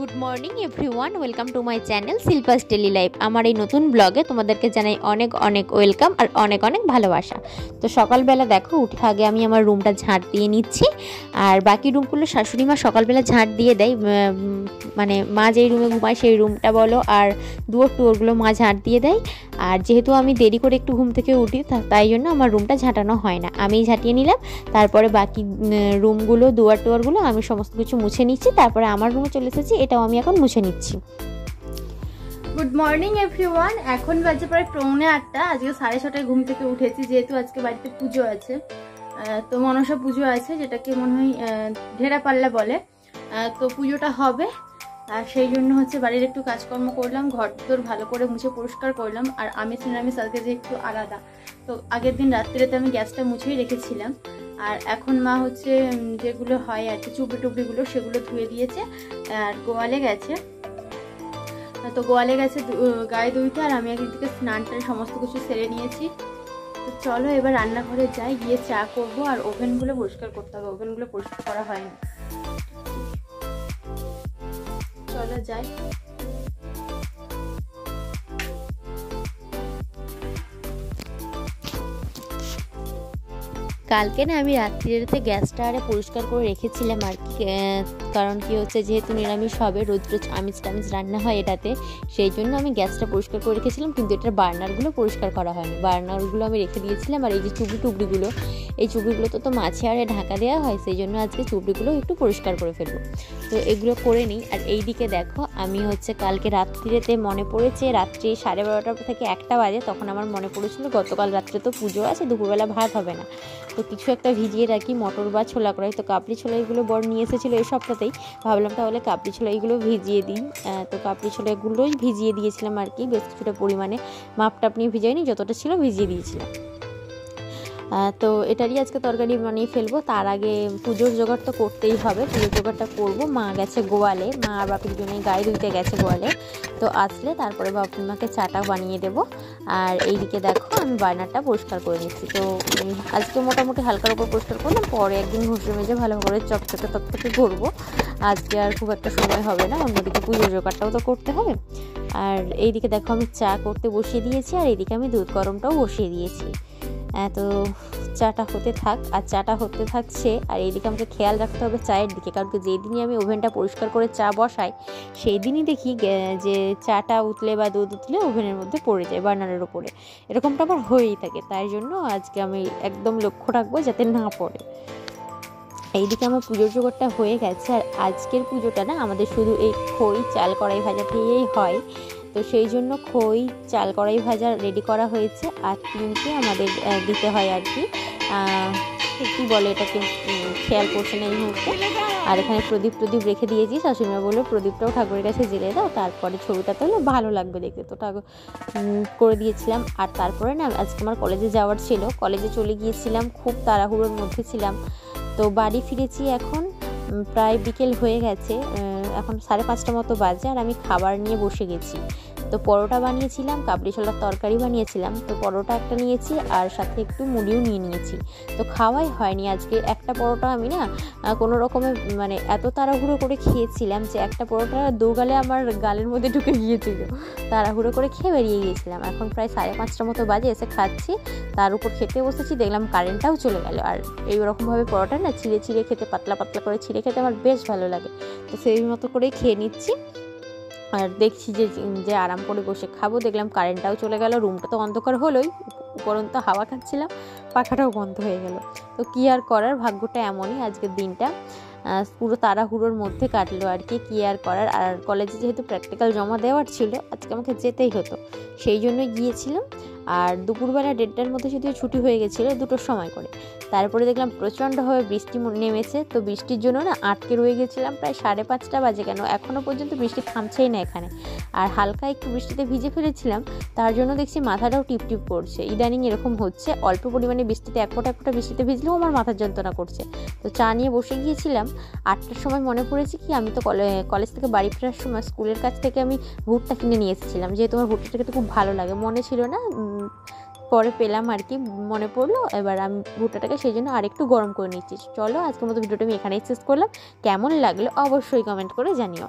Good morning everyone, welcome to my channel Shilpa's daily life. আমার এই নতুন ব্লগে তোমাদেরকে জানাই অনেক অনেক ওয়েলকাম আর অনেক অনেক ভালোবাসা। তো সকালবেলা দেখো উঠে আগে আমি আমার রুমটা ঝাঁট দিয়ে নিচ্ছি, আর বাকি রুমগুলো শাশুড়ি মা সকালবেলা ঝাঁট দিয়ে দেয়, মানে মা যেই রুমে ঘুমায় সেই রুমটা বলো আর দুয়ার টুয়ারগুলো মা ঝাঁট দিয়ে দেয়। আর যেহেতু আমি দেরি করে একটু ঘুম থেকে উঠি তাই জন্য আমার রুমটা ঝাঁটানো হয় না, আমিই ঝাঁটিয়ে নিলাম। তারপরে বাকি রুমগুলো দুয়ার টুয়ারগুলো আমি সমস্ত কিছু মুছে নিচ্ছি, তারপরে আমার রুমে চলে এসেছি, এটাও আমি এখন মুছে নিচ্ছি। গুড মর্নিং এভরিওয়ান, এখন বাজে প্রায় 8:45। আজকে 6:30টায় ঘুম থেকে উঠেছি, যেহেতু আজকে বাড়িতে পুজো আছে। তো মনসা পুজো আছে, যেটাকে মনে হয় ঢেরা পাল্লা বলে। তো পুজোটা হবে, আর সেই জন্য বাড়ির একটু কাজকর্ম করলাম, ঘর দোর ভালো করে মুছে পরিষ্কার করলাম। আর আমিষ নিরামিষ আজকে যে একটু আলাদা, তো আগের দিন রাত্রিতে আমি গ্যাসটা মুছেই রেখেছিলাম। আর এখন মা যেগুলো হয় আর কি চুবড়ি টুবড়িগুলো সেগুলো ধুয়ে দিয়েছে, আর গোয়ালে গেছে। তো গোয়ালে গেছে গায়ে ধুইতে, আর আমি একদিকে স্নানটা সমস্ত কিছু সেরে নিয়েছি। তো চলো এবার রান্নাঘরে যাই, গিয়ে চা করবো, আর ওভেনগুলো পরিষ্কার করতে হবে, ওভেনগুলো পরিষ্কার করা হয়নি। চলো যাই। কালকে না আমি রাত্রিতে গ্যাসটা আরে পরিষ্কার করে রেখেছিলাম আর কি, কারণ কি হচ্ছে যেহেতু নিরামিষ হবে, রোজ রোজ আমিষ টামিষ রান্না হয় এটাতে, সেই জন্য আমি গ্যাসটা পরিষ্কার করে রেখেছিলাম। কিন্তু এটার বার্নারগুলো পরিষ্কার করা হয়নি, বার্নারগুলো আমি রেখে দিয়েছিলাম। আর এই যে চুবড়িগুলো, এই চুবড়িগুলো তো মাছে আরে ঢাকা দেওয়া হয়, সেই জন্য আজকে চুবড়িগুলো একটু পরিষ্কার করে ফেলবো। তো এগুলো করে নিই। আর এই দিকে দেখো আমি কালকে রাত্রিতে মনে পড়েছে, রাত্রি 12:30 থেকে 1টা বাজে, তখন আমার মনে পড়েছিল গতকাল রাত্রে তো পুজো আছে, দুপুরবেলা ভাত হবে না, তো কিছু একটা ভিজিয়ে রাখি, মটর বা ছোলা করাই। তো কাবলি ছোলাইগুলো বড় নিয়ে এসেছিলো এই সপ্তাহতেই, ভাবলাম তাহলে কাবলি ছোলাইগুলো ভিজিয়ে দিই। তো কাবলি ছোলাইগুলোই ভিজিয়ে দিয়েছিলাম আর কি, বেশ কিছুটা পরিমাণে, মাপটাপ নিয়ে ভিজাইনি, যতটা ছিল ভিজিয়ে দিয়েছিলাম। তো এটারই আজকে তরকারি বানিয়ে ফেলবো। তার আগে পুজোর জোগাড় তো করতেই হবে, পুজোর জোগাড়টা করবো। মা গেছে গোয়ালে, মা আর বাপির জন্যই গায়ে ধুইতে গেছে গোয়ালে, তো আসলে তারপরে বাপি মাকে চাটা বানিয়ে দেবো। আর এইদিকে দেখো আমি বার্নারটা পরিষ্কার করে নিচ্ছি। তো আজকে মোটামুটি হালকার উপর পরিষ্কার করলাম, পরে একদিন ঘষে মেজে ভালো করে চকচকে করবো। আজকে আর খুব একটা সময় হবে না, অন্যদিকে পুজোর জোগাড়টাও তো করতে হবে। আর এইদিকে দেখো আমি চা করতে বসিয়ে দিয়েছি, আর এইদিকে আমি দুধ গরমটাও বসিয়ে দিয়েছি। তো চাটা হতে থাক, আর চাটা হতে থাকছে। আর এইদিকে আমাকে খেয়াল রাখতে হবে চায়ের দিকে, কারণ কি যেই দিনই আমি ওভেনটা পরিষ্কার করে চা বসাই, সেই দিনই দেখি যে চাটা উতলে বা দুধ উতলে ওভেনের মধ্যে পড়ে যায় বার্নারের ওপরে, এরকমটা আমার হয়েই থাকে। তাই জন্য আজকে আমি একদম লক্ষ্য রাখবো যাতে না পড়ে। এইদিকে আমার পুজোর জোগাড়টা হয়ে গেছে। আর আজকের পুজোটা না আমাদের শুধু এই খই চাল কড়াই ভাজা দিয়েই হয়, তো সেই জন্য খই চাল কড়াই ভাজা রেডি করা হয়েছে। আর 3টে আমাদের দিতে হয় আর কি, কী বলে এটাকে খেয়াল করছে না এই মুহূর্তে। আর এখানে প্রদীপ রেখে দিয়েছি, শাশুড়িমা বললো প্রদীপটাও ঠাকুরের কাছে জ্বেলে দাও, তারপরে ছবিটা তাহলে ভালো লাগবে দেখতে, তো ঠাকুর করে দিয়েছিলাম। আর তারপরে না আজকে আমার কলেজে যাওয়ার ছিল, কলেজে চলে গিয়েছিলাম, খুব তাড়াহুড়োর মধ্যে ছিলাম। তো বাড়ি ফিরেছি এখন প্রায় বিকেল হয়ে গেছে, এখন 5:30 মতো বাজে। আর আমি খাবার নিয়ে বসে গেছি। তো পরোটা বানিয়েছিলাম, কাবলি ছোলার তরকারি বানিয়েছিলাম, তো পরোটা একটা নিয়েছি, আর সাথে একটু মুড়িও নিয়ে নিয়েছি। তো খাওয়াই হয়নি আজকে, একটা পরোটা আমি না কোনো রকমে মানে এত তাড়াহুড়ো করে খেয়েছিলাম যে একটা পরোটা দোগালে আমার গালের মধ্যে ঢুকে গিয়েছিল, তাড়াহুড়ো করে খেয়ে বেরিয়ে গিয়েছিলাম। এখন প্রায় 5:30 মতো বাজে, এসে খাচ্ছি, তার উপর খেতে বসেছি, দেখলাম কারেন্টটাও চলে গেল। আর এইরকমভাবে পরোটা না চিড়ে খেতে, পাতলা করে ছিঁড়ে খেতে আমার বেশ ভালো লাগে, তো সেই মতো করেই খেয়ে নিচ্ছি। আর দেখছি যে আরাম করে বসে খাবো, দেখলাম কারেন্টটাও চলে গেল, রুমটা তো অন্ধকার হলোই, উপরন্ত হাওয়া খাচ্ছিলাম, পাখাটাও বন্ধ হয়ে গেল। তো কী আর করার, ভাগ্যটা এমনই, আজকের দিনটা পুরো তাড়াহুড়োর মধ্যে কাটলো আর কি আর করার। আর কলেজে যেহেতু প্র্যাকটিক্যাল জমা দেওয়ার ছিল, আজকে আমাকে যেতেই হতো, সেই জন্যই গিয়েছিলাম। আর দুপুরবেলা 1:30টার মধ্যে যদিও ছুটি হয়ে গেছিলো, 2টোর সময় করে। তারপরে দেখলাম প্রচণ্ডভাবে বৃষ্টি নেমেছে, তো বৃষ্টির জন্য না আটকে রয়ে গেছিলাম প্রায় 5:30 বাজে, কেন এখনও পর্যন্ত বৃষ্টি থামছেই না এখানে। আর হালকা একটু বৃষ্টিতে ভিজে ফেলেছিলাম, তার জন্য দেখছি মাথাটাও টিপটিপ করছে, ইদানিং এরকম হচ্ছে, অল্প পরিমাণে বৃষ্টিতে এক ফোঁটা বৃষ্টিতে ভিজলেও আমার মাথার যন্ত্রণা করছে। তো চা নিয়ে বসে গিয়েছিলাম। 8টার সময় মনে পড়েছে কি আমি তো কলেজ থেকে বাড়ি ফেরার সময় স্কুলের কাছ থেকে আমি ভুট্টা কিনে নিয়ে এসেছিলাম, যেহেতু আমার ভুট্টাটা খেতে খুব ভালো লাগে, মনে ছিল না, পরে পেলাম আর কি, মনে পড়লো। এবার আমি ভুট্টাটাকে সেই জন্য আরেকটু গরম করে নিচ্ছি। চলো আজকের মতো ভিডিওটা আমি এখানেই শেষ করলাম, কেমন লাগলো অবশ্যই কমেন্ট করে জানিও।